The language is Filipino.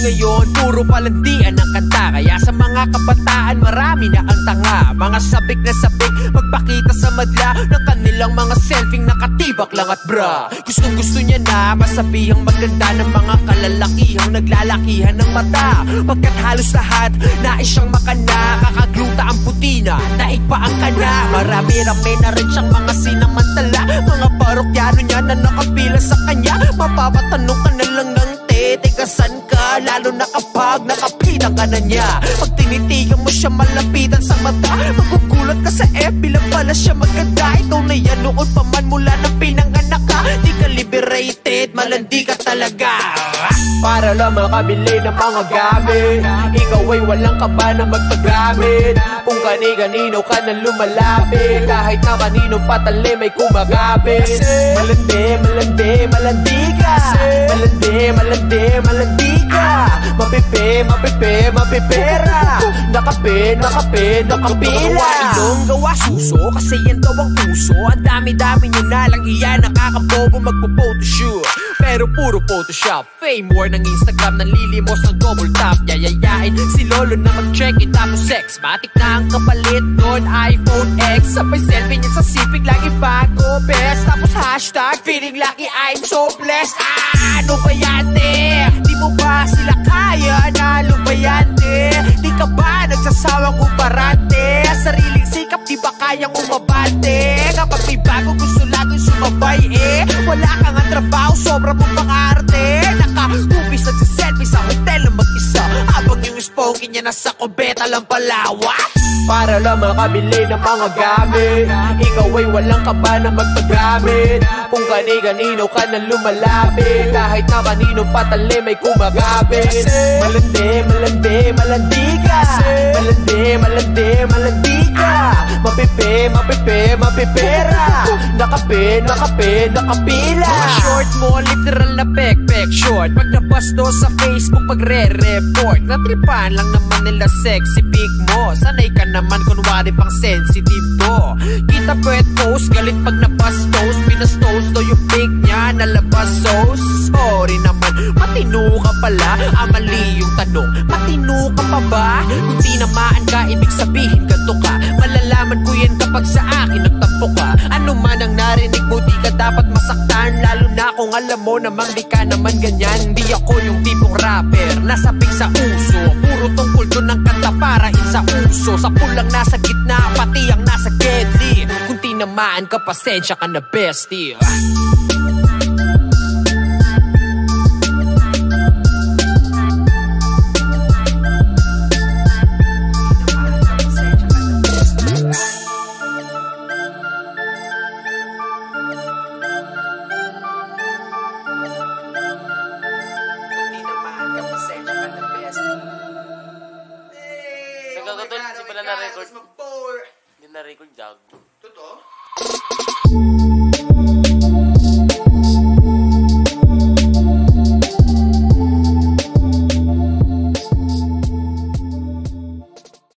ngayon, puro palandian ang kanta. Kaya sa mga kabataan, marami na ang tanga. Mga sabik na sabik, magpakita sa madla ng kanilang mga selfie nakatibak lang at bra. Gustong gusto niya na masabihang maganda ng mga kalalakihang naglalakihan ng mata. Pagkat halos lahat, nais siyang makana. Kakagluta ang putina, daig pa ang kana. Marami-rami na rin siyang mga sinamantala. Mga parokyano niya na nakapila sa kanya. Mapapatanong ka na lang ng tigasan ka, lalo na kapag nakapitan ka na niya. Pag tinitigan mo siya malapitan sa mata, magugulat ka sa FB lang pala siya maganda. Ikaw na yan noon pa man mula na pinanganak ka. Di ka liberated, malandi ka talaga. Para lang makabili ng mga gamit, ikaw ay walang kaba na magpagamit. Kung kani-kanino ka na lumalapit, kahit na kaninong patali may kumagapit. Malandi, malandi, malandi ka. Malandi, malandi, malandi ka. Mapipe, mapipe, mapipera. Nakape, nakape, nakapila. Ilong gawa suso, kasi yan daw ang puso. Ang dami-dami nyo na lang iyan, nakakabobo magpo-photoshoot. Pero puro Photoshop, fame war ng Instagram, nanlilimos ng double tap. Yayayain si lolo na mag-check-in tapos sex. Matik na ang kapalit nun, iPhone X. Sabay selfie niya sa sipig, lagi bago, best. Tapos hashtag, feeling lucky, I'm so blessed. Ano ba yan, di mo ba sila kaya? Nalo ba yan, di ka ba nagsasawang uparante? Sariling sikap, di ba kayang umabante? Kapag may bago gusto laging sumabay, wala kang ang trabaho, sobra mong pang-arte. Naka-hubis na selfie sa hotel na mag-isa, habang yung sponky niya nasa kubeta lang palawa. Para lang makabili ng mga gamit, ikaw ay walang kaba na magpagamit. Kung kani-kanino ka na lumalapit, kahit na kaninong patali may kumagapit. Malandi, malandi, malandi ka. Malandi, malandi, malandi ka. Mapipe, mapipe, mapipera. Nakape, nakape, nakapila. Mga short mo, literal na pek-pek short. Pag nabasto sa Facebook, pagre-report. Natripan lang naman nila sexy pic mo. Sanay ka naman, kunwari pang sensitive to. Kita pwet post, galit pag nabastos. Binastos to yung pic niya, nalabas sauce. Sorry naman, matino ka pala. Mali yung tanong, matino ka pa ba? Kung tinamaan ka, ibig sabihin ganto ka. Malalaman ko yan kapag sa akin nagtampo ka. Ano man ang narinig mo, di ka dapat masaktan. Lalo na kung alam mo namang di ka naman ganyan. Di ako yung tipong rapper, nasabik sa uso. Puro tungkol doon ng kanta para sa uso. Sa pulang nasa gitna, pati ang nasa deadly. Kung tinamaan ka, pasensya ka na bestie. Nagkakatol, si pala na-record. Mag-pour. Hindi na-record, jag. Totoo?